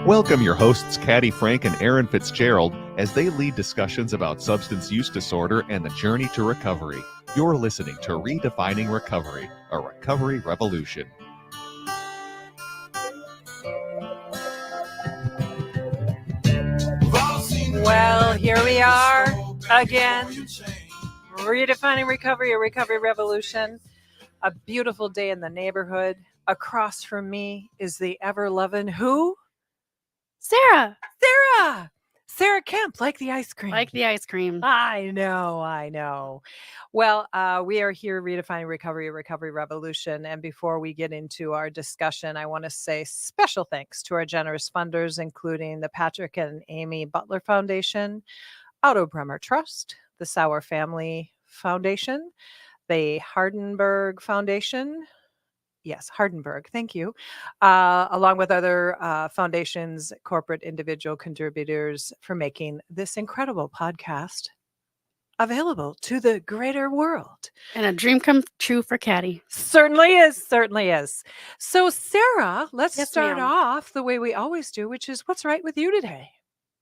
Welcome your hosts, Caddy Frank and Aaron Fitzgerald, as they lead discussions about substance use disorder and the journey to recovery. You're listening to Redefining Recovery, a recovery revolution. Well, here we are again, redefining recovery, a recovery revolution. A beautiful day in the neighborhood. Across from me is the ever-loving who? Sarah Kemp, like the ice cream. Like the ice cream. I know. Well, we are here redefining recovery, a recovery revolution. And before we get into our discussion, I want to say special thanks to our generous funders, including the Patrick and Amy Butler Foundation, Otto Bremer Trust, the Sauer Family Foundation, the Hardenberg Foundation. Yes, Hardenberg. Thank you. Along with other foundations, corporate individual contributors for making this incredible podcast available to the greater world. And a dream come true for Caddy. Certainly is. So, Sarah, let's start ma'am. off the way we always do, which is what's right with you today?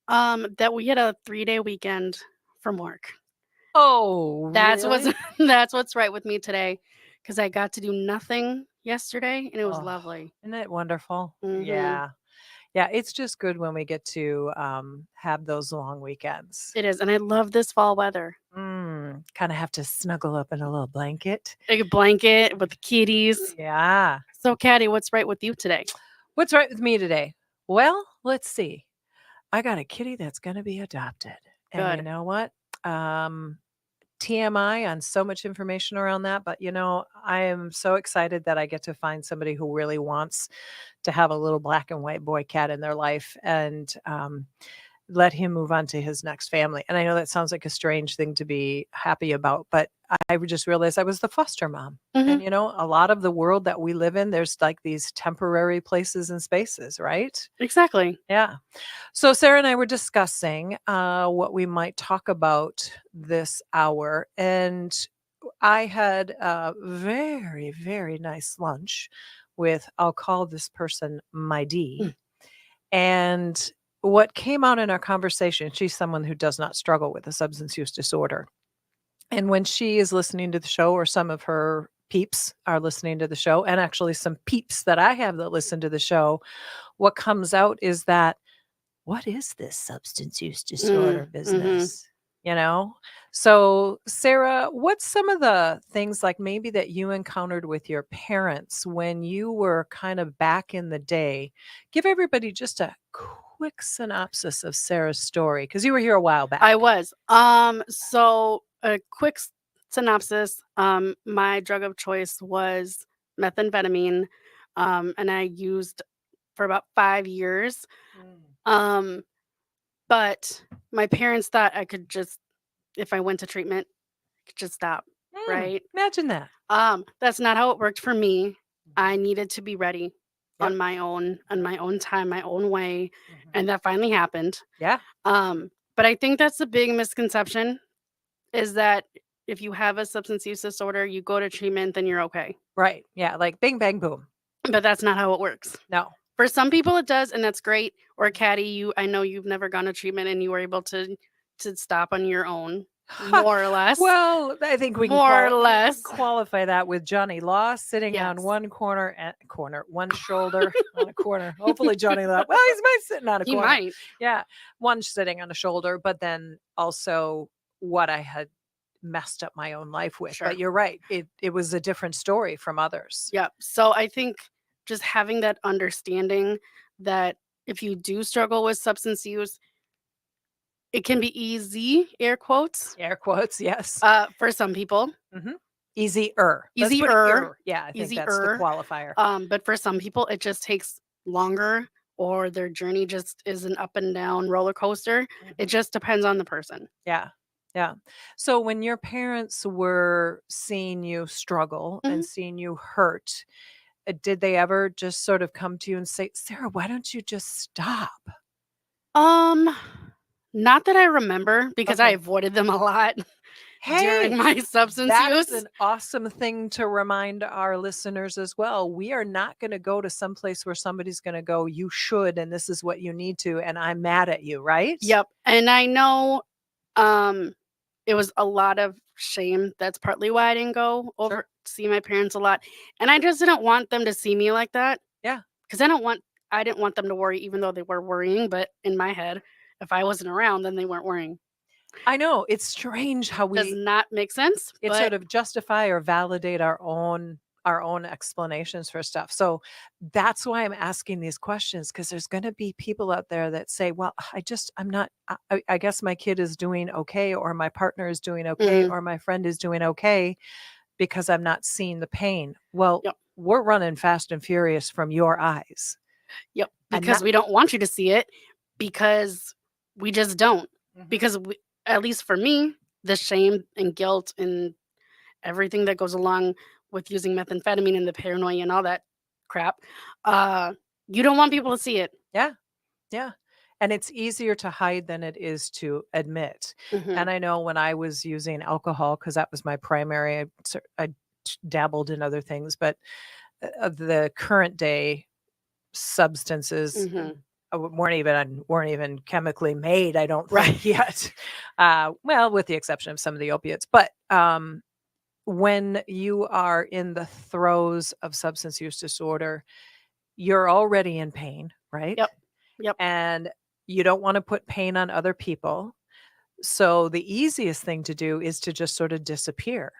That we had a 3-day weekend from work. Oh, That's really? what's right with me today, because I got to do nothing yesterday and it was lovely. Isn't it wonderful? Mhm. Yeah, it's just good when we get to have those long weekends. It is, and I love this fall weather. Kind of have to snuggle up in a little blanket. Like a blanket with the kitties. Yeah. So, Caddy, what's right with you today? What's right with me today? Well, let's see. I got a kitty that's going to be adopted. And Good. you know what? TMI on so much information around that, but I am so excited that I get to find somebody who really wants to have a little black and white boy cat in their life and let him move on to his next family. And I know that sounds like a strange thing to be happy about, but I just realized I was the foster mom. Mhm. And a lot of the world that we live in, there's like these temporary places and spaces, right? Exactly. Yeah. So Sarah and I were discussing what we might talk about this hour. And I had a very, very nice lunch with, I'll call this person my D. And what came out in our conversation, she's someone who does not struggle with a substance use disorder. And when she is listening to the show, or some of her peeps are listening to the show, and actually some peeps that I have that listen to the show, what comes out is that, what is this substance use disorder business? So Sarah, what's some of the things like maybe that you encountered with your parents when you were kind of back in the day? Give everybody just a quick synopsis of Sarah's story, because you were here a while back. I was. So a quick synopsis. My drug of choice was methamphetamine, and I used for about 5 years. But my parents thought I could just, if I went to treatment, I could just stop. Right? Imagine that. That's not how it worked for me. I needed to be ready Yep. on my own time, my own way, and that finally happened. Yeah. But I think that's the big misconception, is that if you have a substance use disorder, you go to treatment, then you're okay. Right. Yeah. Like bing, bang, boom. But that's not how it works. No. For some people it does, and that's great. Or Caddy, I know you've never gone to treatment and you were able to stop on your own, more or less. Well, I think we can More or less qualify that with Johnny Law sitting on Yes. one one shoulder on a corner. Hopefully Johnny Law. Well, he's might sitting on a He corner. might. Yeah. One sitting on a shoulder, but then also what I had messed up my own life with. Sure. But you're right. It was a different story from others. Yep. So I think just having that understanding that if you do struggle with substance use, it can be easy, air quotes, Yes. for some people. Easier. Let's put Easier. er. Yeah, I think that's the Easier. qualifier. But for some people, it just takes longer, or their journey just is an up and down roller coaster. It just depends on the person. Yeah. So when your parents were seeing you struggle and seeing you hurt, did they ever just sort of come to you and say, Sarah, why don't you just stop? Not that I remember, because I Okay. avoided them a lot. during Hey, my substance that's use. an awesome thing to remind our listeners as well. We are not going to go to some place where somebody's going to go, you should, and this is what you need to, and I'm mad at you, right? Yep. And I know it was a lot of shame. That's partly why I didn't go over Sure. see my parents a lot. And I just didn't want them to see me like that. Yeah. Because I didn't want them to worry, even though they were worrying. But in my head, if I wasn't around, then they weren't worrying. I know. It's strange how Does not make sense. it But sort of justify or validate our own explanations for stuff. So that's why I'm asking these questions, because there's going to be people out there that say, well, I'm not, I guess my kid is doing okay, or my partner is doing okay, Mhm. or my friend is doing okay because I'm not seeing the pain. Well, Yep. we're running fast and furious from your eyes. Yep. And Because not, we don't want you to see it, because we just don't. Mhm. Because at least for me, the shame and guilt and everything that goes along with using methamphetamine and the paranoia and all that crap, uh, you don't want people to see it. yeah. Yeah. And it's easier to hide than it is to admit. Mhm. And I know when I was using alcohol, because that was my primary, I dabbled in other things, but the current day substances Mhm. weren't even chemically made, I don't Right. think yet. Well, with the exception of some of the opiates. But when you are in the throes of substance use disorder, you're already in pain, right? Yep. Yep. And you don't want to put pain on other people. So the easiest thing to do is to just sort of disappear.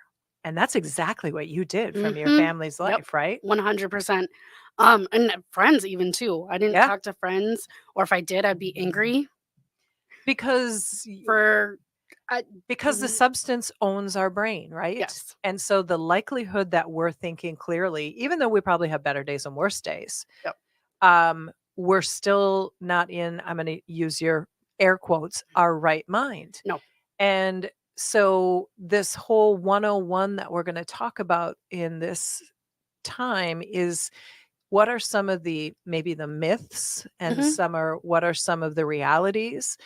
And that's exactly what you did from your Mhm. family's Yep. life, right? 100%. And friends even too. I didn't Yeah. talk to friends, or if I did, I'd be angry Because for I because the Mhm. substance owns our brain, right? Yes. And so the likelihood that we're thinking clearly, even though we probably have better days and worse days, Yep. we're still not in, I'm going to use your air quotes, our right mind. No. And so this whole 101 that we're going to talk about in this time is, what are some of the, maybe the myths, and Mhm. what are some of the realities?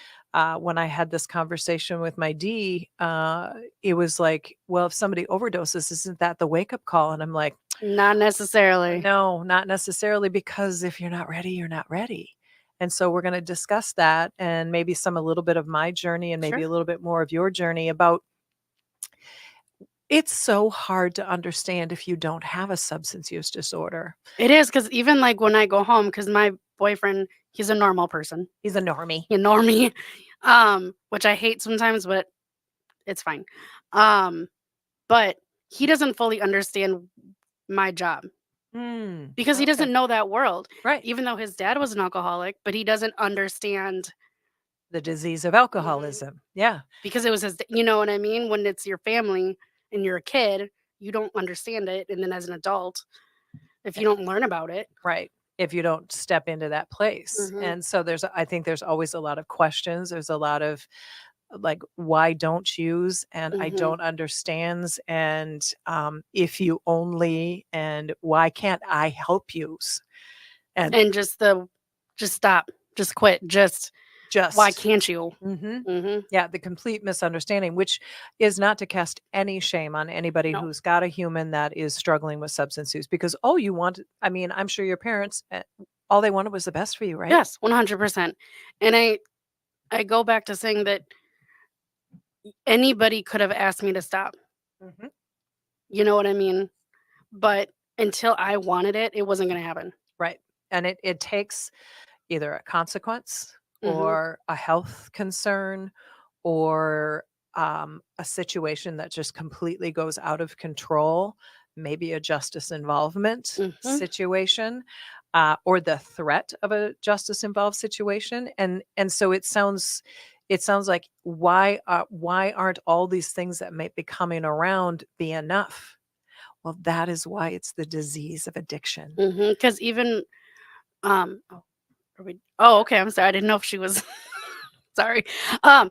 When I had this conversation with my D, it was like, well, if somebody overdoses, isn't that the wake up call? And I'm like, Not necessarily. no, not necessarily, because if you're not ready, you're not ready. And so we're going to discuss that, and maybe a little bit of my journey, and maybe Sure. a little bit more of your journey about, it's so hard to understand if you don't have a substance use disorder. It is, because even like when I go home, because my boyfriend, he's a normal person. He's a normie. He normie, which I hate sometimes, but it's fine. But he doesn't fully understand my job, because he Okay. doesn't know that world. Right. Even though his dad was an alcoholic, but he doesn't understand The disease of alcoholism. Yeah. because it was his. You know what I mean? When it's your family and you're a kid, you don't understand it, and then as an adult, if you don't learn about it, Right. If you don't step into that place. Mhm. And so I think there's always a lot of questions. There's a lot of, like, why don't use, and I Mhm. don't understands, and if you only, and why can't I help use? And And just stop, just quit, just why just can't you? Mhm. Mhm. Yeah, the complete misunderstanding, which is not to cast any shame on anybody No. who's got a human that is struggling with substance use, because, oh, I mean, I'm sure your parents, all they wanted was the best for you, right? Yes, 100%. And I go back to saying that anybody could have asked me to stop. Mhm. You know what I mean? But until I wanted it, it wasn't gonna happen. Right. And it takes either a consequence, Mhm. or a health concern, or a situation that just completely goes out of control, maybe a justice involvement Mhm. situation, or the threat of a justice involved situation. And so it sounds like, why aren't all these things that may be coming around be enough? Well, that is why it's the disease of addiction. Mhm. 'Cause even, oh, oh, okay, I'm sorry, I didn't know if she was sorry. Um,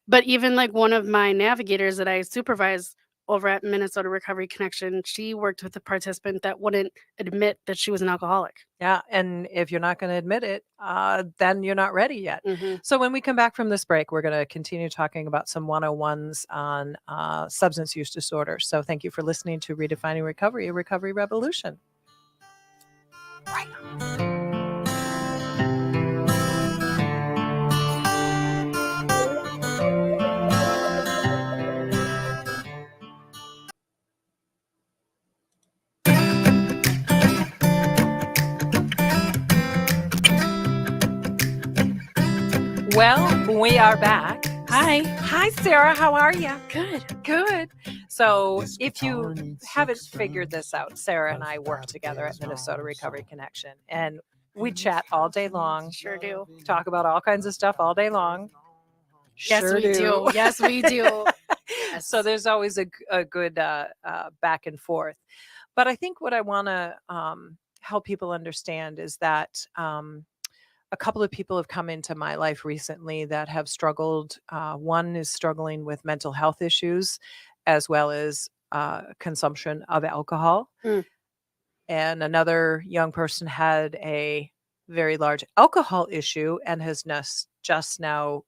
but even, like, one of my navigators that I supervise, over at Minnesota Recovery Connection, she worked with a participant that wouldn't admit that she was an alcoholic. Yeah. And if you're not going to admit it, then you're not ready yet. hmm So when we come back from this break, we're going to continue talking about some 101s on substance use disorder. So thank you for listening to Redefining Recovery, a recovery revolution. Well, we are back. Hi. Hi, Sarah. How are you? Good. Good. So if you haven't figured this out, Sarah and I work together at Minnesota Recovery Connection, and we chat all day long, Sure do. talk about all kinds of stuff all day long. Yes, Sure we do. Yes, we do. Yes. So there's always a good back and forth. But I think what I want to help people understand is that a couple of people have come into my life recently that have struggled. One is struggling with mental health issues as well as consumption of alcohol. Mm. And another young person had a very large alcohol issue and has just now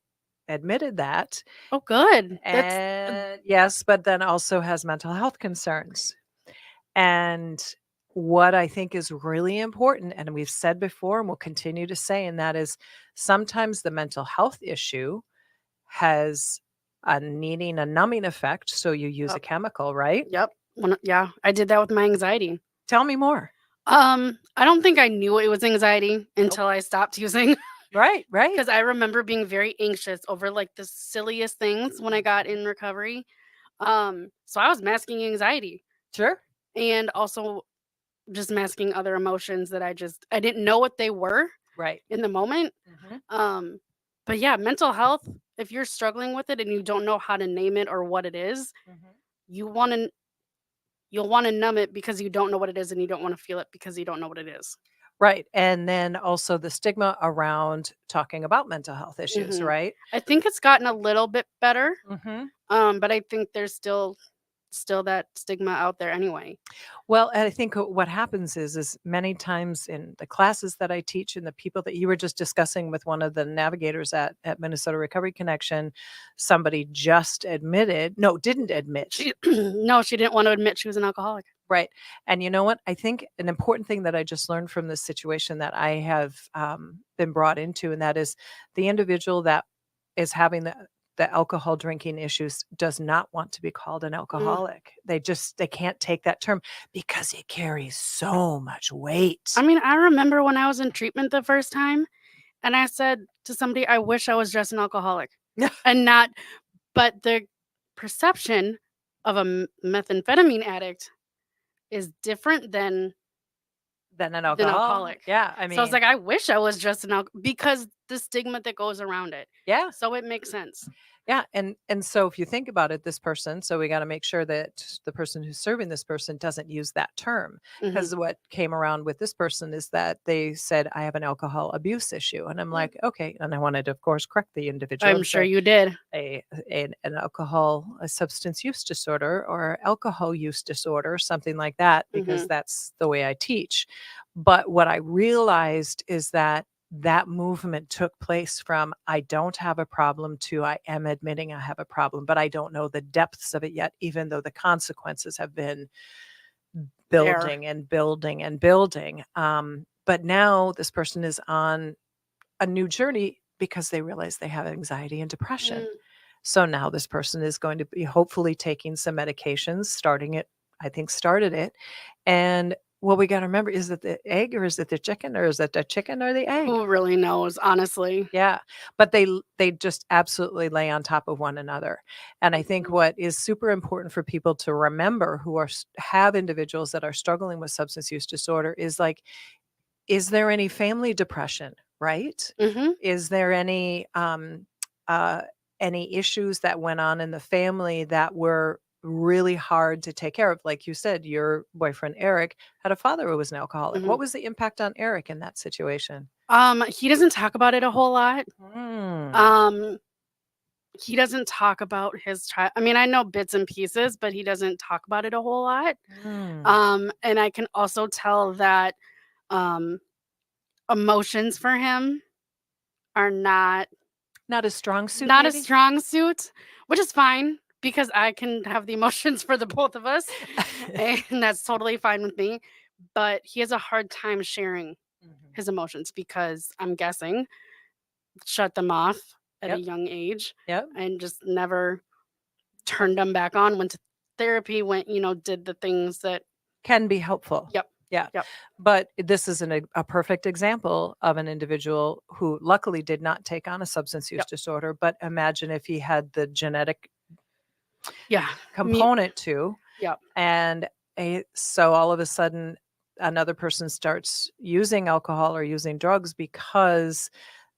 admitted that. Oh, good. And yes, but then also has mental health concerns. And what I think is really important, and we've said before and we'll continue to say, and that is sometimes the mental health issue has a needing a numbing effect. So you use a Yep. chemical, right? Yep. Yeah, I did that with my anxiety. Tell me more. I don't think I knew it was anxiety until I stopped using. Right. Because I remember being very anxious over like the silliest things when I got in recovery. So I was masking anxiety Sure. and also just masking other emotions that I didn't know what they were Right. in the moment. But yeah, mental health, if you're struggling with it and you don't know how to name it or what it is, you'll want to numb it because you don't know what it is, and you don't want to feel it because you don't know what it is. Right. And then also the stigma around talking about mental health issues, Mhm. right? I think it's gotten a little bit better, but I think there's still that stigma out there anyway. Well, and I think what happens is many times in the classes that I teach and the people that you were just discussing with one of the navigators at Minnesota Recovery Connection, somebody just didn't admit. No, she didn't want to admit she was an alcoholic. Right. And you know what? I think an important thing that I just learned from this situation that I have been brought into, and that is the individual that is having the alcohol drinking issues does not want to be called an alcoholic. They can't take that term because it carries so much weight. I mean, I remember when I was in treatment the first time, and I said to somebody, I wish I was just an alcoholic. But the perception of a methamphetamine addict is different than an alcoholic. Yeah. I mean, So I was like, I wish I was just an alcoholic because the stigma that goes around it. yeah. So it makes sense. Yeah. And so if you think about it, this person, so we got to make sure that the person who's serving this person doesn't use that term, because what came around with this person is that they said, I have an alcohol abuse issue. And I'm like, okay. And I wanted to, of course, correct the individual. I'm sure you did. An a substance use disorder or alcohol use disorder, something like that, because that's the way I teach. But what I realized is that movement took place from I don't have a problem to I am admitting I have a problem, but I don't know the depths of it yet, even though the consequences have been building and building and building. But now this person is on a new journey because they realize they have anxiety and depression. So now this person is going to be hopefully taking some medications, started it. And what we got to remember, is it the egg or is it the chicken, or is it the chicken or the egg? Who really knows, honestly? Yeah. But they just absolutely lay on top of one another. And I think what is super important for people to remember who have individuals that are struggling with substance use disorder is like, is there any family depression, right? Is there any issues that went on in the family that were really hard to take care of? Like you said, your boyfriend Eric had a father who was an alcoholic. What was the impact on Eric in that situation? He doesn't talk about it a whole lot. he doesn't talk about his child. I mean, I know bits and pieces, but he doesn't talk about it a whole lot. And I can also tell that um, emotions for him are not Not a strong suit, not a maybe? strong suit, which is fine because I can have the emotions for the both of us, and that's totally fine with me. But he has a hard time sharing Mhm. his emotions because I'm guessing shut them off at a Yep. young age Yep. and just never turned them back on. Went to therapy, did the things that. Can be helpful. Yep. Yeah. Yep. But this is a perfect example of an individual who luckily did not take on a substance use Yep. disorder. But imagine if he had the genetic Yeah. component to, Yep. and so all of a sudden another person starts using alcohol or using drugs because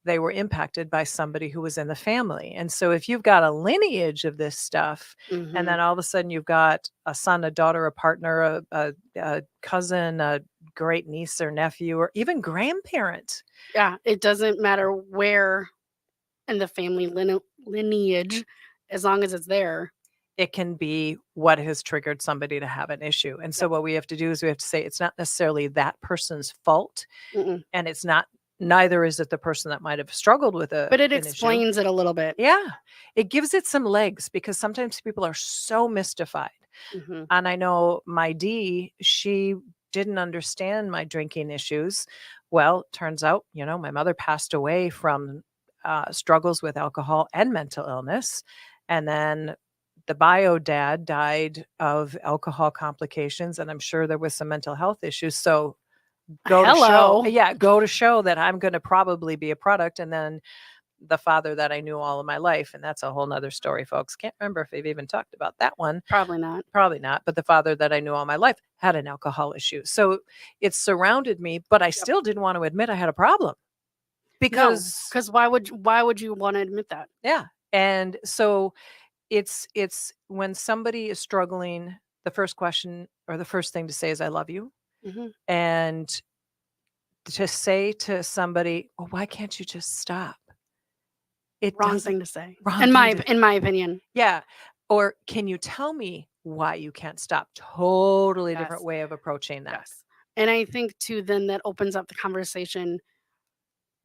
they were impacted by somebody who was in the family. And so if you've got a lineage of this stuff, and Mhm. then all of a sudden you've got a son, a daughter, a partner, a cousin, a great niece or nephew, or even grandparent, Yeah, it doesn't matter where in the family lineage, as long as it's there. it can be what has triggered somebody to have an issue. And so Yep. what we have to do is we have to say it's not necessarily that person's fault, Mm-mm. and it's not, neither is it the person that might have struggled with But it an issue. explains it a little bit. Yeah, it gives it some legs because sometimes people are so mystified. Mhm. And I know my D, she didn't understand my drinking issues. Well, turns out, my mother passed away from struggles with alcohol and mental illness. And then the bio dad died of alcohol complications. And I'm sure there was some mental health issues. So Hello. go to show that I'm going to probably be a product. And then the father that I knew all of my life, and that's a whole nother story, folks. Can't remember if they've even talked about that one. Probably not. Probably not. But the father that I knew all my life had an alcohol issue. So it surrounded me, but I still didn't want to admit I had a problem No, because, because why would you want to admit that? yeah. And so it's when somebody is struggling, the first question or the first thing to say is, I love you. Hmm. And to say to somebody, well, why can't you just stop? It Wrong doesn't. thing to say. Wrong In my thing to- in my opinion. Yeah. Or can you tell me why you can't stop? Totally Yes. different way of approaching that. Yes. And I think too, then that opens up the conversation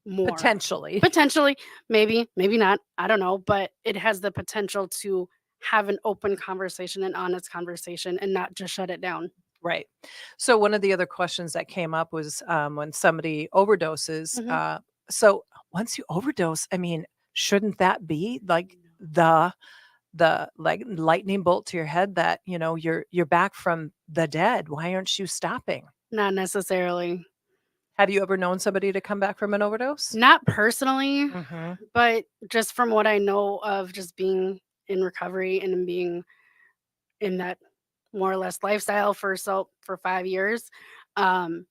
more. Potentially. Potentially, maybe not. I don't know, but it has the potential to have an open conversation, an honest conversation, and not just shut it down. Right. So one of the other questions that came up was when somebody overdoses. Mhm. So once you overdose, I mean, shouldn't that be like the like lightning bolt to your head that you're back from the dead? Why aren't you stopping? Not necessarily. Have you ever known somebody to come back from an overdose? Not personally, Hmm. but just from what I know of just being in recovery and being in that more or less lifestyle for 5 years, um,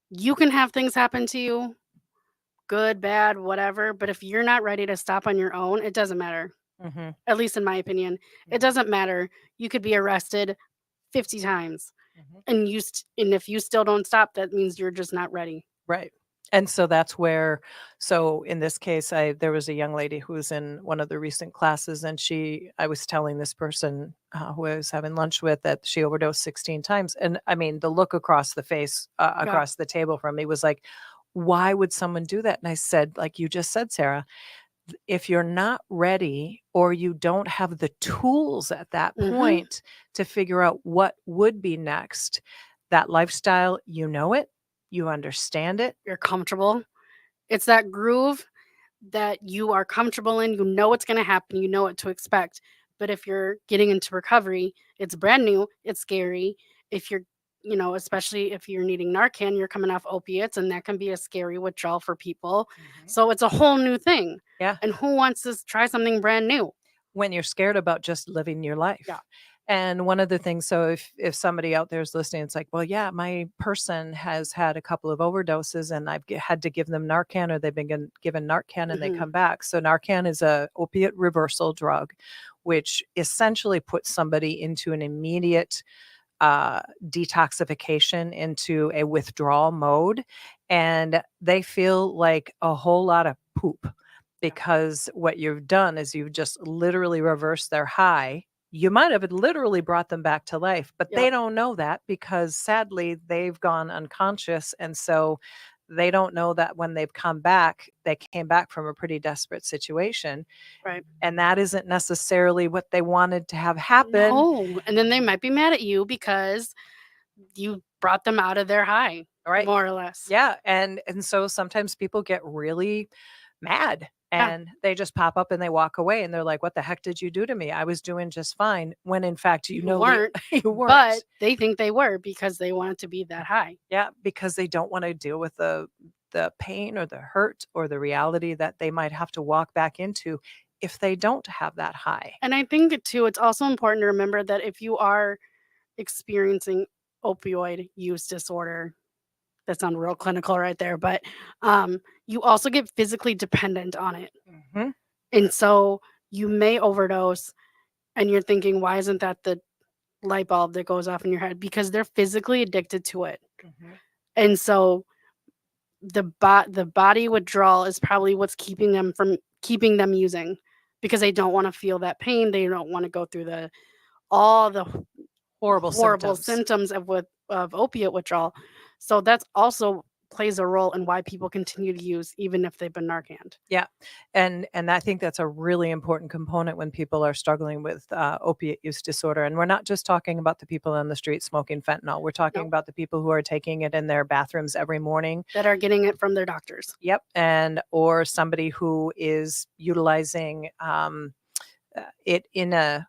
you can have things happen to you, good, bad, whatever, but if you're not ready to stop on your own, it doesn't matter. Hmm. At least in my opinion, it doesn't matter. You could be arrested 50 times Hmm. and if you still don't stop, that means you're just not ready. Right. And so that's where, so in this case, there was a young lady who was in one of the recent classes, and I was telling this person who I was having lunch with that she overdosed 16 times. And I mean, the look across the face, Yeah. across the table from me was like, why would someone do that? And I said, like you just said, Sarah, if you're not ready or you don't have the tools at that Mhm. point to figure out what would be next, that lifestyle, it, you understand it. You're comfortable. It's that groove that you are comfortable in. You know what's going to happen. You know what to expect. But if you're getting into recovery, it's brand new. It's scary. If you're, especially if you're needing Narcan, you're coming off opiates, and that can be a scary withdrawal for people. So it's a whole new thing. Yeah. And who wants to try something brand new? When you're scared about just living your life. Yeah. And one of the things, so if somebody out there is listening, it's like, well, yeah, my person has had a couple of overdoses and I've had to give them Narcan, or they've been given Narcan and they Mhm. come back. So Narcan is a opiate reversal drug, which essentially puts somebody into an immediate detoxification, into a withdrawal mode, and they feel like a whole lot of poop because what you've done is you've just literally reversed their high. You might have literally brought them back to life, but they Yep. don't know that because sadly they've gone unconscious. And so they don't know that when they've come back, they came back from a pretty desperate situation. Right. And that isn't necessarily what they wanted to have happen. No. And then they might be mad at you because you brought them out of their high, Right. more or less. Yeah. And so sometimes people get really mad Yeah. and they just pop up and they walk away and they're like, what the heck did you do to me? I was doing just fine. When in fact, you You know, weren't, you weren't. but they think they were because they wanted to be that high. Yeah, because they don't want to deal with the pain or the hurt or the reality that they might have to walk back into if they don't have that high. And I think too, it's also important to remember that if you are experiencing opioid use disorder, that sounds real clinical right there, but you also get physically dependent on it. Mhm. And so you may overdose and you're thinking, why isn't that the light bulb that goes off in your head? Because they're physically addicted to it. Mhm. And so the body withdrawal is probably what's keeping them using because they don't want to feel that pain. They don't want to go through all the Horrible symptoms of opiate withdrawal. So that's also plays a role in why people continue to use even if they've been Narcaned. Yeah. And I think that's a really important component when people are struggling with opiate use disorder. And we're not just talking about the people on the street smoking fentanyl. We're talking No. about the people who are taking it in their bathrooms every morning. That are getting it from their doctors. Yep. And or somebody who is utilizing it in a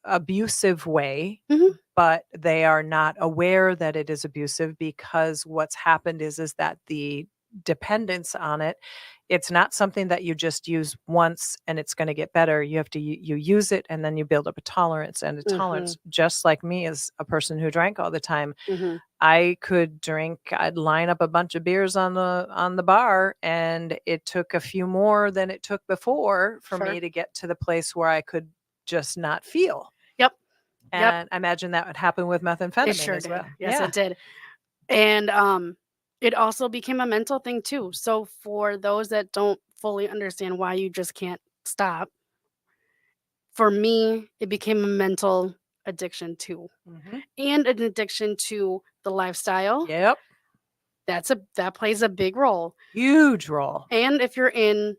abusive way, Mhm. but they are not aware that it is abusive because what's happened is that the dependence on it, it's not something that you just use once and it's going to get better. You have to you use it and then you build up a tolerance and a tolerance. Just like me as a person who drank all the time, Mhm. I could drink, I'd line up a bunch of beers on the bar and it took a few more than it took before for Sure. me to get to the place where I could just not feel. Yep. And I imagine that would happen with methamphetamine It sure as did. well. Yes, Yeah. it did. And it also became a mental thing too. So for those that don't fully understand why you just can't stop, for me, it became a mental addiction too. Mhm. And an addiction to the lifestyle. Yep. That plays a big role. Huge role. And if you're in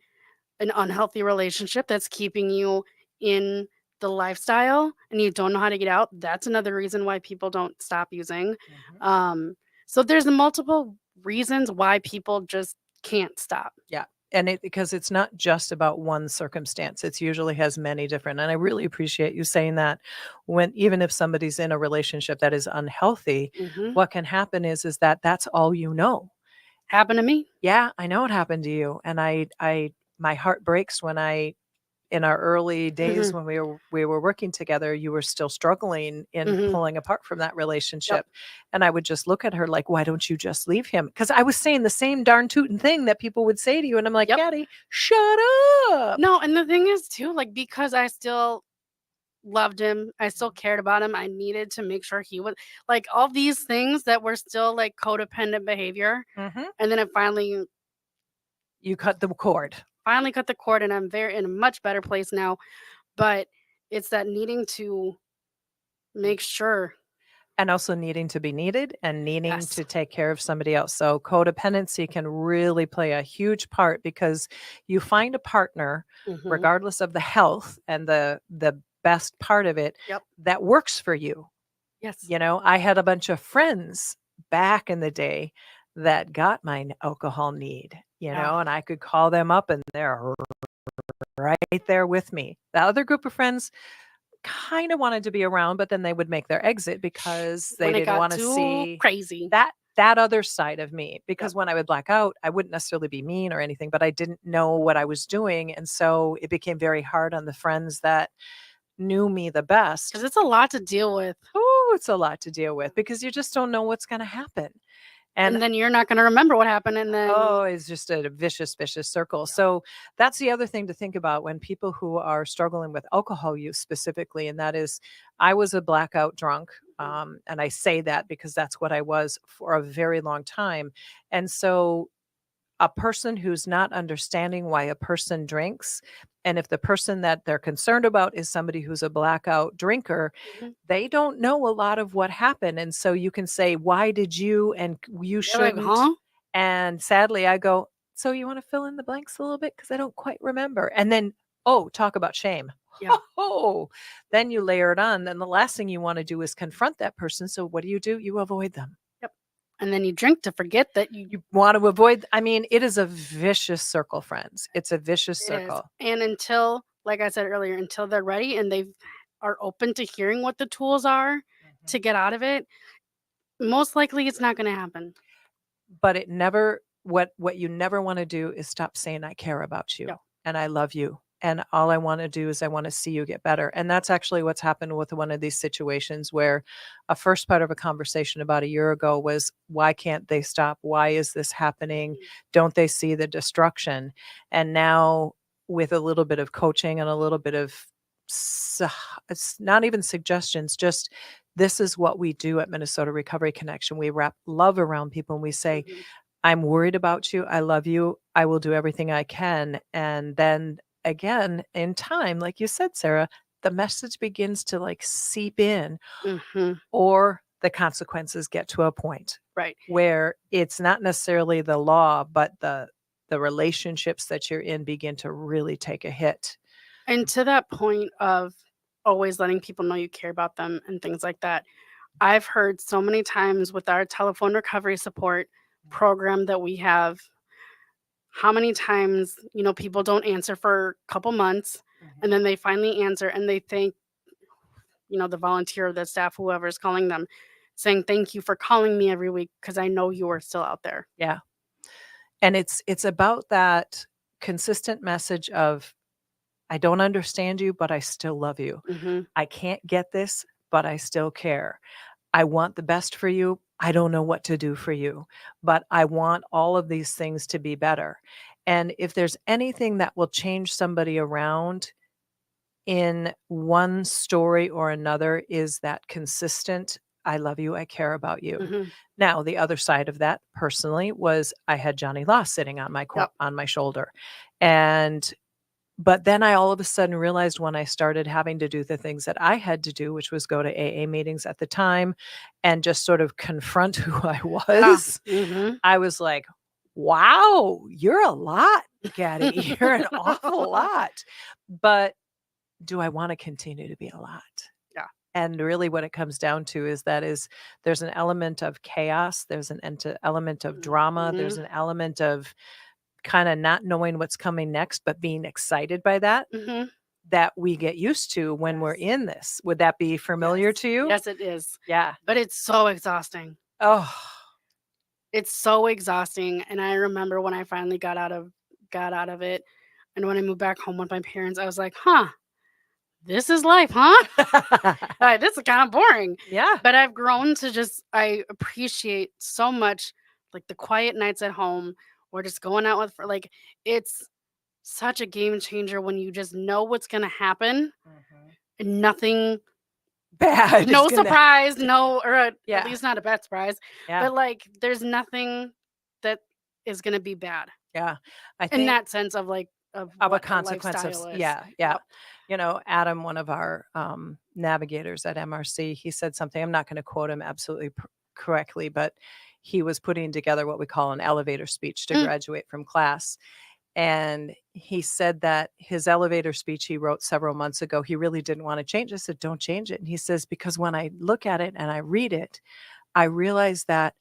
an unhealthy relationship that's keeping you in the lifestyle and you don't know how to get out, that's another reason why people don't stop using. Mhm. So there's multiple reasons why people just can't stop. Yeah. And because it's not just about one circumstance. It's usually has many different. And I really appreciate you saying that when even if somebody's in a relationship that is unhealthy, Mhm. what can happen is that that's all you know. Happened to me. Yeah, I know it happened to you. And I my heart breaks when in our early days Mhm. when we were working together, you were still struggling in Mhm. pulling apart from that relationship. And I would just look at her like, why don't you just leave him? Because I was saying the same darn tootin' thing that people would say to you. And I'm like, Yep. Caddy, shut up. No, and the thing is too, like because I still loved him, I still cared about him. I needed to make sure he was like all these things that were still like codependent behavior. Mhm. And then I finally You cut the cord. cut the cord and I'm very in a much better place now. But it's that needing to make sure. And also needing to be needed and needing Yes. to take care of somebody else. So codependency can really play a huge part because you find a partner, Mhm. regardless of the health and the best part of it, Yep. that works for you. Yes. You know, I had a bunch of friends back in the day that got my alcohol need, Yeah. and I could call them up and they're right there with me. The other group of friends kind of wanted to be around, but then they would make their exit because they When it didn't got want to too see crazy. that other side of me. Because when I would black out, I wouldn't necessarily be mean or anything, but I didn't know what I was doing. And so it became very hard on the friends that knew me the best. Because it's a lot to deal with. Oh, it's a lot to deal with because you just don't know what's going to happen. And then you're not going to remember what happened. And then Oh, it's just a vicious, vicious circle. So that's the other thing to think about when people who are struggling with alcohol use specifically, and that is, I was a blackout drunk. And I say that because that's what I was for a very long time. And so a person who's not understanding why a person drinks, and if the person that they're concerned about is somebody who's a blackout drinker, Mhm. they don't know a lot of what happened. And so you can say, why did you, and you They're like, shouldn't. huh? And sadly, I go, so you want to fill in the blanks a little bit? Because I don't quite remember. And then, oh, talk about shame. Yeah. Oh, then you layer it on. Then the last thing you want to do is confront that person. So what do? You avoid them. Yep. And then you drink to forget that You want to avoid, I mean, it is a vicious circle, friends. It's a vicious it is. circle. And until, like I said earlier, until they're ready and they are open to hearing what the tools are to get out of it, most likely it's not going to happen. But it never, what you never want to do is stop saying, I care about you No. and I love you. And all I want to do is I want to see you get better. And that's actually what's happened with one of these situations where a first part of a conversation about a year ago was, why can't they stop? Why is this happening? Don't they see the destruction? And now with a little bit of coaching and a little bit of, it's not even suggestions, just this is what we do at Minnesota Recovery Connection. We wrap love around people and we say, Mhm. I'm worried about you. I love you. I will do everything I can. And then again, in time, like you said, Sarah, the message begins to like seep in, Mhm. or the consequences get to a point Right. where it's not necessarily the law, but the relationships that you're in begin to really take a hit. And to that point of always letting people know you care about them and things like that, I've heard so many times with our telephone recovery support program that we have, how many times, people don't answer for a couple months and then they finally answer and they thank, the volunteer, the staff, whoever's calling them, saying, thank you for calling me every week because I know you are still out there. Yeah. And it's about that consistent message of, I don't understand you, but I still love you. Hmm. I can't get this, but I still care. I want the best for you. I don't know what to do for you, but I want all of these things to be better. And if there's anything that will change somebody around in one story or another, is that consistent, I love you, I care about you. Hmm. Now, the other side of that personally was I had Johnny Loss sitting on my Yep. on my shoulder. And but then I all of a sudden realized when I started having to do the things that I had to do, which was go to AA meetings at the time and just sort of confront who I Yeah. was, Hmm. I was like, wow, you're a lot, Caddy. You're an awful lot. But do I want to continue to be a lot? Yeah. And really what it comes down to is there's an element of chaos, there's an element of drama, Mhm. there's an element of kind of not knowing what's coming next, but being excited by that, Mhm. that we get used to when we're Yes. in this. Would that be familiar Yes. to you? Yes, it is. Yeah. But it's so exhausting. Oh, It's so exhausting. And I remember when I finally got out of it, and when I moved back home with my parents, I was like, huh, this is life, huh? This is kind of boring. yeah. But I've grown to I appreciate so much like the quiet nights at home or just going out with like it's such a game changer when you just know what's gonna happen and nothing. Bad. No surprise, no, or at Yeah. least not a bad surprise, Yeah. but, like, there's nothing that is gonna be bad Yeah. I in think that sense of, like, of of a what a consequence of, lifestyle is. yeah. Yeah. Yep. Adam, one of our navigators at MRC, he said something, I'm not going to quote him absolutely correctly, but he was putting together what we call an elevator speech to Mm. graduate from class. And he said that his elevator speech he wrote several months ago, he really didn't want to change. I said, don't change it. And he says, because when I look at it and I read it, I realize that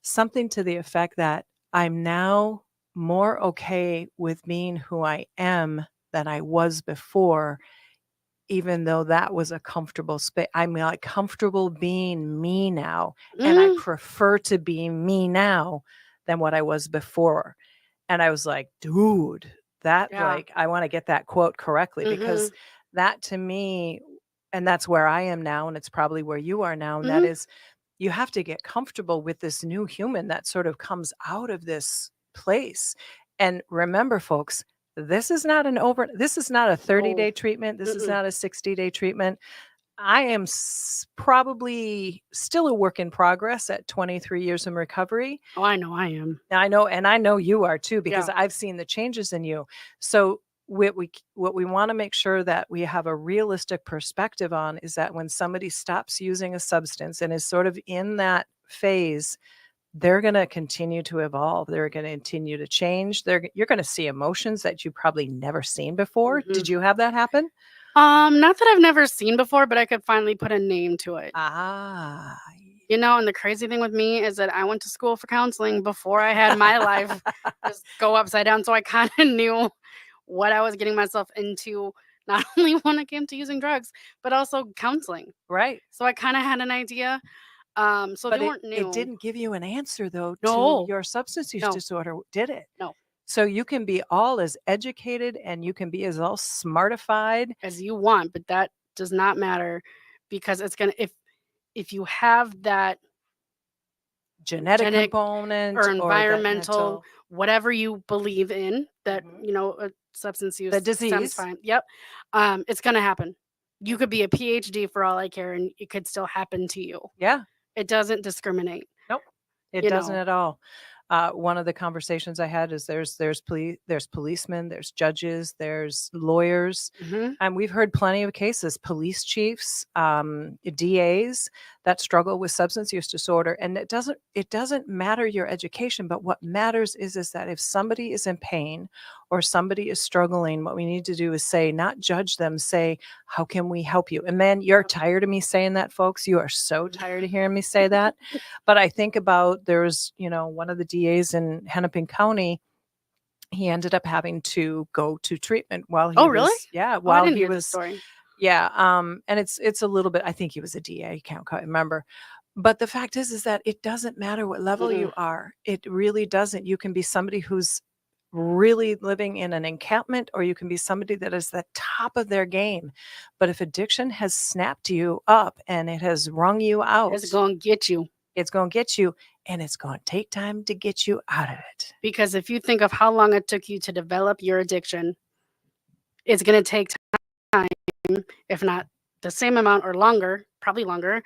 something to the effect that I'm now more okay with being who I am than I was before, even though that was a comfortable space. I'm like comfortable being me now. And I Mm. prefer to be me now than what I was before. And I was like, dude, that Yeah. like, I want to get that quote correctly because Mhm. that to me, and that's where I am now, and it's probably where you are now. And that Mhm. is, you have to get comfortable with this new human that sort of comes out of this place. And remember, folks, this is not a 30-day No. treatment. This is Mm-mm. not a 60-day treatment. I am probably still a work in progress at 23 years in recovery. Oh, I know I am. I know, and I know you are too, because Yeah. I've seen the changes in you. So what we want to make sure that we have a realistic perspective on is that when somebody stops using a substance and is sort of in that phase, they're going to continue to evolve. They're going to continue to change. You're going to see emotions that you probably never seen before. Mhm. Did you have that happen? Not that I've never seen before, but I could finally put a name to it. Ah. You know, and the crazy thing with me is that I went to school for counseling before I had my life just go upside down. So I kind of knew what I was getting myself into, not only when it came to using drugs, but also counseling. Right. So I kind of had an idea. So But they it weren't new. it didn't give you an answer, though, to No, your substance use no, disorder, did it? no. So you can be all as educated and you can be as all smartified. As you want, but that does not matter because it's gonna if you have that Genetic genetic component or or that environmental, mental whatever you believe in, that Mhm. a substance The use stems disease. fine. Yep, it's gonna happen. You could be a PhD for all I care, and it could still happen to you. Yeah. It doesn't discriminate. Nope. It You doesn't know. at all. One of the conversations I had is there's policemen, there's judges, there's lawyers, Hmm. and we've heard plenty of cases, police chiefs, DAs that struggle with substance use disorder. And it doesn't matter your education, but what matters is that if somebody is in pain or somebody is struggling, what we need to do is say, not judge them, say, how can we help you? And man, you're tired of me saying that, folks. You are so tired of hearing me say that. But I think about there's, one of the DAs in Hennepin County, he ended up having to go to treatment while he Oh, really? was, yeah, Oh, I while didn't he hear this was, story. yeah. And it's a little bit, I think he was a DA, I can't quite remember. But the fact is that it doesn't matter what level Mm-mm. you are. It really doesn't. You can be somebody who's really living in an encampment, or you can be somebody that is the top of their game. But if addiction has snapped you up and it has wrung you out, It's gonna get you it's going to get you, and it's going to take time to get you out of it. because if you think of how long it took you to develop your addiction, it's gonna take time, if not the same amount or longer, probably longer,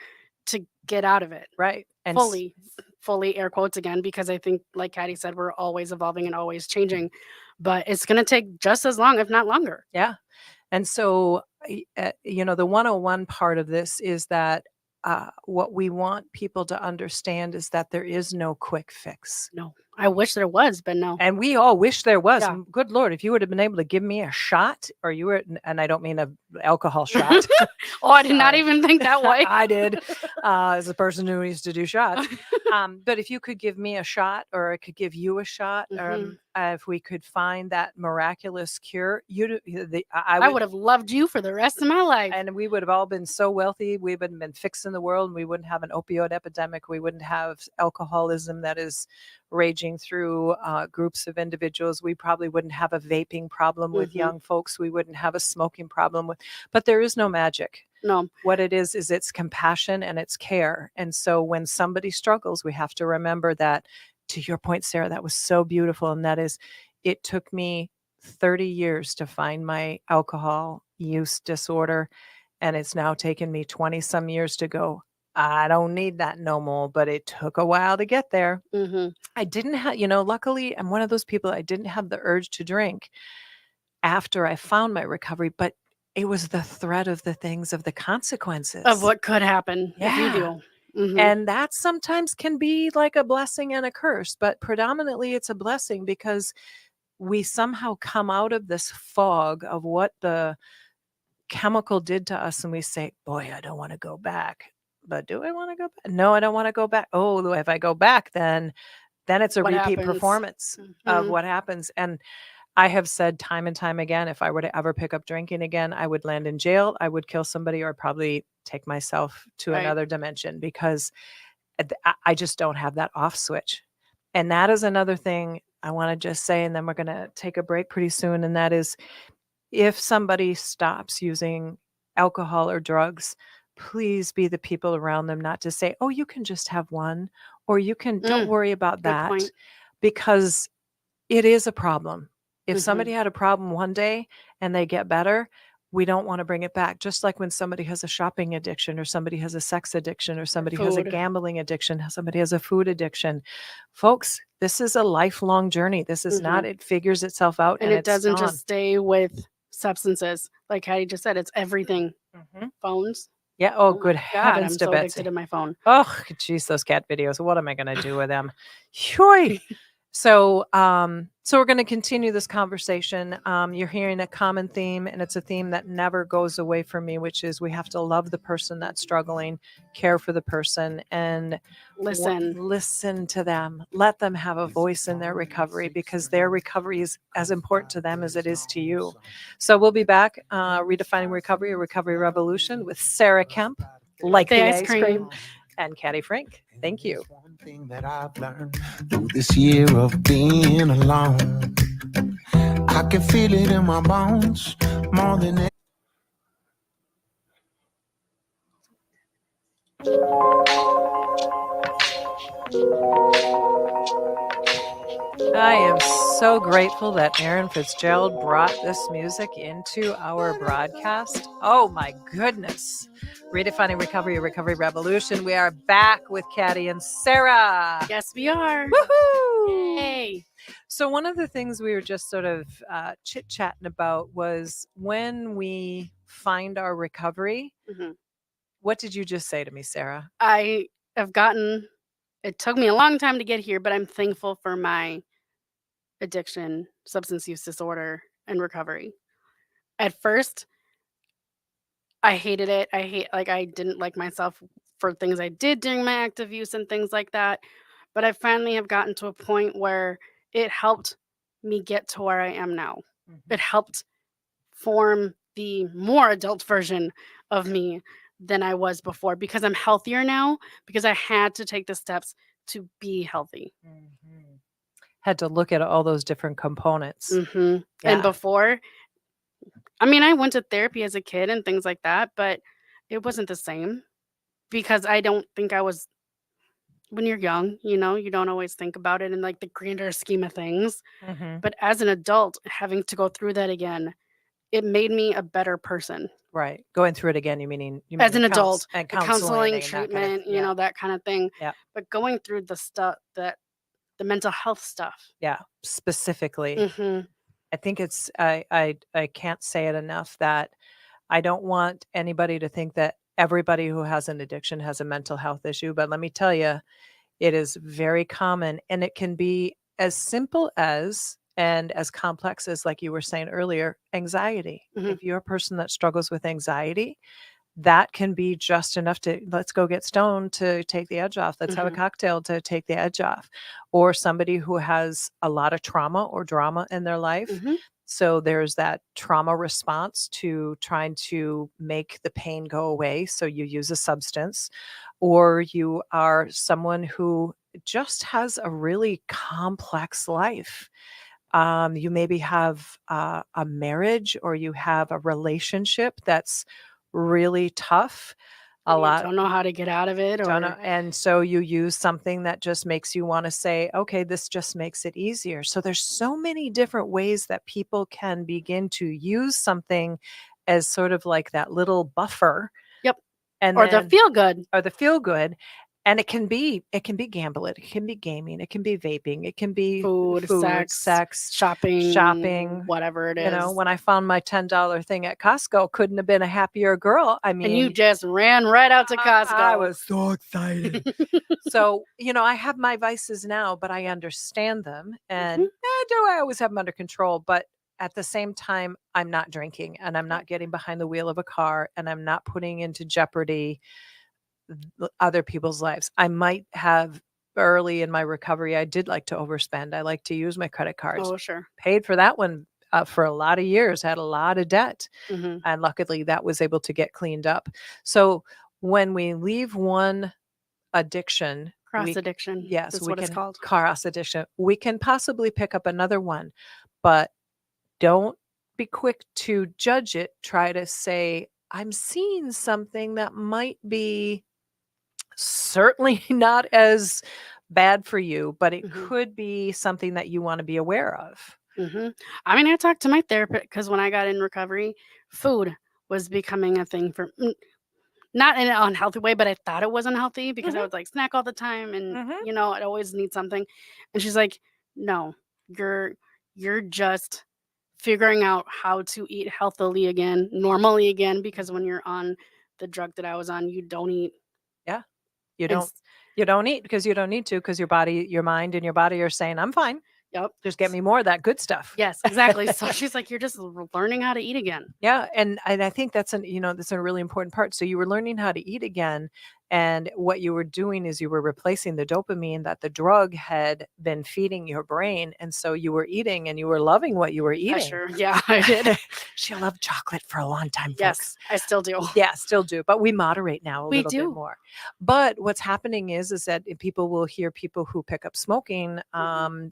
to get out of it. Right. And Fully air quotes again, because I think, like Caddy said, we're always evolving and always changing, but it's going to take just as long, if not longer. yeah. And so, the 101 part of this is that what we want people to understand is that there is no quick fix. No, I wish there was, but no. And we all wish there was. Yeah. Good Lord, if you would have been able to give me a shot, or you were, and I don't mean a alcohol shot. Oh, I did not Sorry. even think that way. I did, as a person who used to do shots. But if you could give me a shot, or I could give you a shot, Mhm. if we could find that miraculous cure, I would have loved you for the rest of my life. and we would have all been so wealthy. We would have been fixing the world. And we wouldn't have an opioid epidemic. We wouldn't have alcoholism that is raging through groups of individuals. We probably wouldn't have a vaping problem with Mhm. young folks. We wouldn't have a smoking problem with. But there is no magic. No. What it is it's compassion and it's care. And so when somebody struggles, we have to remember that. To your point, Sarah, that was so beautiful. And that is, it took me 30 years to find my alcohol use disorder. And it's now taken me 20 some years to go, I don't need that no more. But it took a while to get there. Mhm. I didn't have, luckily, I'm one of those people, I didn't have the urge to drink after I found my recovery, but it was the threat of the things, of the consequences. Of what could happen if you Yeah. do. Mhm. And that sometimes can be like a blessing and a curse, but predominantly it's a blessing, because we somehow come out of this fog of what the chemical did to us, and we say, boy, I don't want to go back. But do I want to go back? No, I don't want to go back. Oh, if I go back, then it's a What repeat happens? performance of Mhm. what happens. And I have said time and time again, if I were to ever pick up drinking again, I would land in jail, I would kill somebody, or probably take myself to Right. another dimension, because I just don't have that off switch. And that is another thing I want to just say, and then we're going to take a break pretty soon. And that is, if somebody stops using alcohol or drugs, please be the people around them, not to say, oh, you can just have one, or you can, don't worry about Good that, point. because it is a problem. If Mhm. somebody had a problem one day and they get better, we don't want to bring it back. Just like when somebody has a shopping addiction, or somebody has a sex addiction, or somebody has a food. gambling addiction, somebody has a food addiction. Folks, this is a lifelong journey. This is not, it figures itself out And and it it's doesn't gone. just stay with substances. Like Hattie just said, it's everything. Phones. Yeah. Oh, my good God, heavens I'm to so Betsy. addicted to my phone. Oh, geez, those cat videos. What am I going to do with them? Yoy. So we're going to continue this conversation. You're hearing a common theme, and it's a theme that never goes away from me, which is we have to love the person that's struggling, care for the person, and listen to them. Let them have a voice in their recovery, because their recovery is as important to them as it is to you. So we'll be back, redefining recovery, a recovery revolution, with Sarah Kemp, like the ice cream, and Caddy Frank. Thank you. One thing that I've learned through this year of being alone, I can feel it in my bones more than I am so grateful that Aaron Fitzgerald brought this music into our broadcast. Oh my goodness. Redefining Recovery, a Recovery Revolution. We are back with Caddy and Sarah. Yes, we are. Woohoo! Yay. So one of the things we were just sort of chit-chatting about was when we find our recovery. What did you just say to me, Sarah? I have gotten, it took me a long time to get here, but I'm thankful for my addiction, substance use disorder, and recovery. At first, I hated it. I didn't like myself for things I did during my active use and things like that. But I finally have gotten to a point where it helped me get to where I am now. It helped form the more adult version of me than I was before, because I'm healthier now, because I had to take the steps to be healthy. Had to look at all those different components. And before, I mean, I went to therapy as a kid and things like that, but it wasn't the same, because I don't think I was, when you're young, you don't always think about it in like the grander scheme of things. But as an adult, having to go through that again, it made me a better person. Right. Going through it again, you mean as an adult, and counseling, treatment, that kind of thing. Yeah. But going through the stuff, the mental health stuff. Yeah. Specifically. I think it's, I can't say it enough that I don't want anybody to think that everybody who has an addiction has a mental health issue. But let me tell you, it is very common, and it can be as simple as and as complex as, like you were saying earlier, anxiety. If you're a person that struggles with anxiety, that can be just enough to, let's go get stoned to take the edge off. Let's have a cocktail to take the edge off. Or somebody who has a lot of trauma or drama in their life. So there's that trauma response to trying to make the pain go away. So you use a substance, or you are someone who just has a really complex life. You maybe have a marriage, or you have a relationship that's really tough. Don't know how to get out of it, and so you use something that just makes you want to say, okay, this just makes it easier. So there's so many different ways that people can begin to use something as sort of like that little buffer. And or the feel good. And it can be gambling, it can be gaming, it can be vaping, it can be food, sex, shopping, whatever it is. When I found my $10 thing at Costco, couldn't have been a happier girl. I mean, and you just ran right out to Costco. I was so excited. So, I have my vices now, but I understand them, and I always have them under control. But at the same time, I'm not drinking, and I'm not getting behind the wheel of a car, and I'm not putting into jeopardy other people's lives. I might have, early in my recovery, I did like to overspend. I like to use my credit cards. Oh, sure. Paid for that one for a lot of years, had a lot of debt. And luckily that was able to get cleaned up. So when we leave one addiction, cross addiction. Yes, that's what it's called. Cross addiction. We can possibly pick up another one, but don't be quick to judge it. Try to say, I'm seeing something that might be certainly not as bad for you, but it could be something that you want to be aware of. I mean, I talked to my therapist because when I got in recovery, food was becoming a thing for not in an unhealthy way, but I thought it was unhealthy because I Mhm. would like snack all the time and Mhm. I'd always need something. And she's like, "No, you're just figuring out how to eat healthily again, normally again, because when you're on the drug that I was on, you don't eat." Yeah. You And don't you don't eat because you don't need to because your mind and your body are saying, "I'm fine. yep. Just get me more of that good stuff." Yes, exactly. So she's like, "You're just learning how to eat again." Yeah, and I think that's a really important part. So you were learning how to eat again, and what you were doing is you were replacing the dopamine that the drug had been feeding your brain, and so you were eating and you were loving what you were I eating. yeah, I did. She loved chocolate for a long time, folks. Yes, I still do. Yeah, still do, but we moderate now a We little bit do. more. But what's happening is that people will hear people who pick up smoking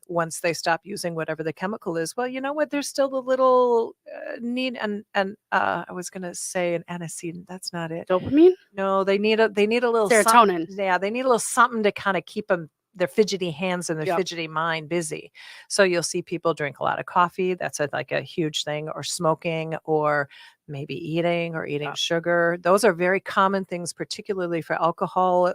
once they stop using whatever the chemical is. Well, you know what? There's still a little need and I was gonna say an antecedent. That's not it. Dopamine? No, they need a little Serotonin. yeah, they need a little something to kind of keep them their fidgety hands and their Yep. fidgety mind busy. So you'll see people drink a lot of coffee. That's like a huge thing, or smoking, or maybe eating or eating Yep. sugar. Those are very common things, particularly for alcohol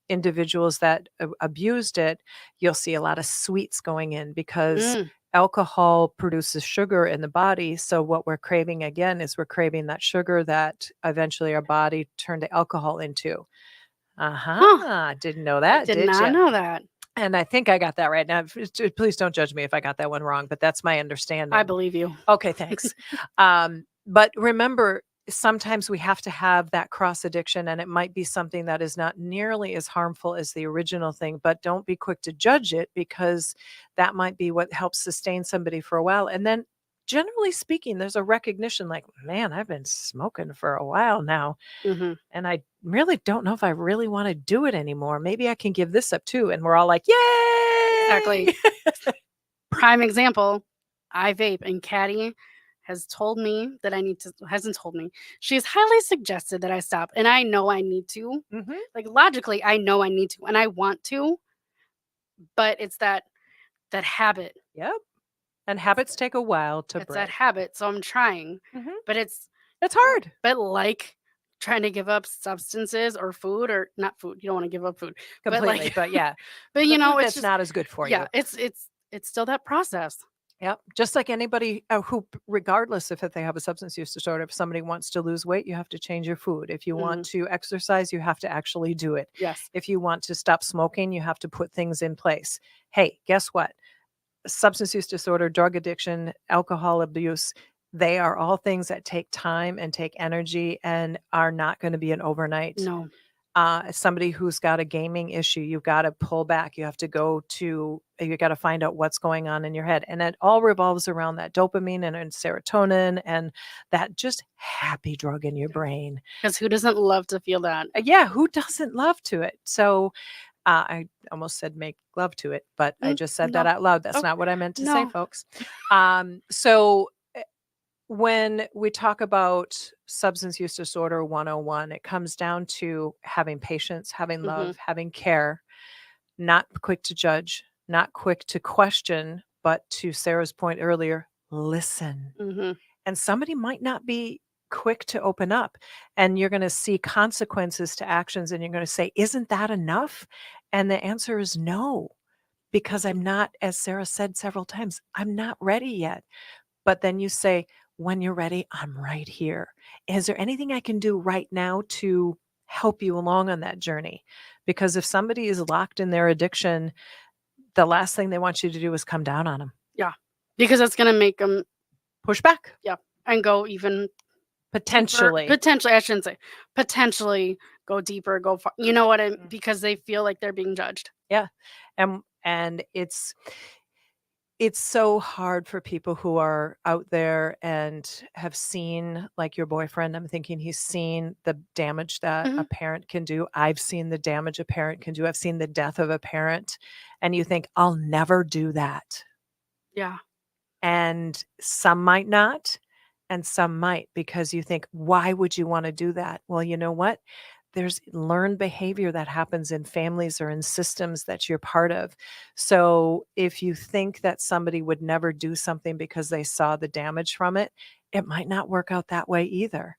individuals that abused it. You'll see a lot of sweets going in because Mm, alcohol produces sugar in the body. So what we're craving again is we're craving that sugar that eventually our body turned the alcohol into. huh. Didn't know I that, did did not you? know that. And I think I got that right. Now, please don't judge me if I got that one wrong, but that's my I understanding. believe you. Okay, thanks. But remember, sometimes we have to have that cross addiction, and it might be something that is not nearly as harmful as the original thing, but don't be quick to judge it because that might be what helps sustain somebody for a while. And then, generally speaking, there's a recognition like, man, I've been smoking for a while now, Mhm. and I really don't know if I really want to do it anymore. Maybe I can give this up too. And we're all like, yay! Exactly. Prime example, I vape and Caddy has told me that I need to hasn't told me. She's highly suggested that I stop and I know I need to. Mhm. Like logically, I know I need to and I want to, but it's that habit. Yep. And habits take a while to It's that break. habit. So I'm trying. Mhm. But it's It's hard. but like trying to give up substances or food or not food. You don't want to give up food. But Completely, like but yeah, but the food it's that's just not as good for yeah, you. it's still that process. Yep, just like anybody, who regardless if they have a substance use disorder, if somebody wants to lose weight, you have to change your food. If you want Mhm. to exercise, you have to actually do it. Yes. If you want to stop smoking, you have to put things in place. Hey, guess what? Substance use disorder, drug addiction, alcohol abuse, they are all things that take time and take energy and are not gonna be an overnight. No. Somebody who's got a gaming issue, you've got to pull back. You got to find out what's going on in your head. And it all revolves around that dopamine and serotonin and that just happy drug in your brain. Because who doesn't love to feel that? Yeah, who doesn't love to it? So I almost said make love to it, but I just said that No. out loud. That's Oh, not what I meant to say, no. folks. So when we talk about substance use disorder 101, it comes down to having patience, having Mhm. love, having care, not quick to judge, not quick to question, but to Sarah's point earlier, listen. Mhm. And somebody might not be quick to open up, and you're going to see consequences to actions, and you're going to say, isn't that enough? And the answer is no, because I'm not, as Sarah said several times, I'm not ready yet. But then you say, when you're ready, I'm right here. Is there anything I can do right now to help you along on that journey? Because if somebody is locked in their addiction, the last thing they want you to do is come down on them. Yeah. Because it's gonna make them Push back, and go even deeper. potentially. Potentially, I shouldn't say potentially go deeper, go far. You know what I mean? Mm. Because they feel like they're being judged. Yeah. And it's so hard for people who are out there and have seen, like your boyfriend, I'm thinking he's seen the damage that a Mhm. parent can do. I've seen the damage a parent can do. I've seen the death of a parent. And you think, I'll never do that. Yeah. And some might not, and some might, because you think, why would you want to do that? Well, you know what? there's learned behavior that happens in families or in systems that you're part of. So if you think that somebody would never do something because they saw the damage from it, it might not work out that way either.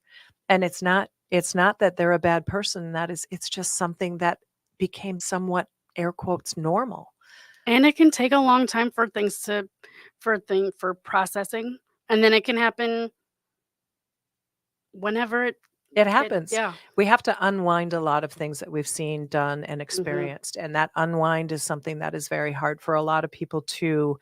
And it's not that they're a bad person. It's just something that became somewhat, air quotes, normal. And it can take a long time for things for processing, and then it can happen whenever It it happens. yeah. We have to unwind a lot of things that we've seen, done, and Mhm. experienced. And that unwind is something that is very hard for a lot of people to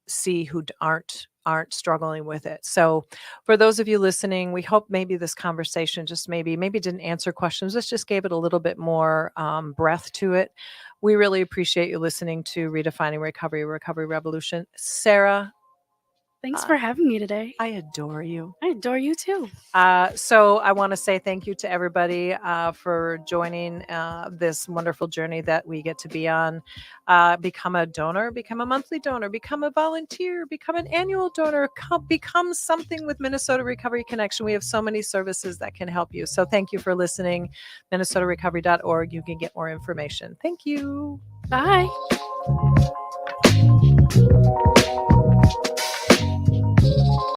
see who aren't struggling with it. So for those of you listening, we hope maybe this conversation just maybe didn't answer questions. This just gave it a little bit more breath to it. We really appreciate you listening to Redefining Recovery Revolution. Sarah, Thanks for having me today. I adore you. I adore you too. So I want to say thank you to everybody for joining this wonderful journey that we get to be on. Become a donor, become a monthly donor, become a volunteer, become an annual donor, become something with Minnesota Recovery Connection. We have so many services that can help you. So thank you for listening. MinnesotaRecovery.org. You can get more information. Thank you. Bye.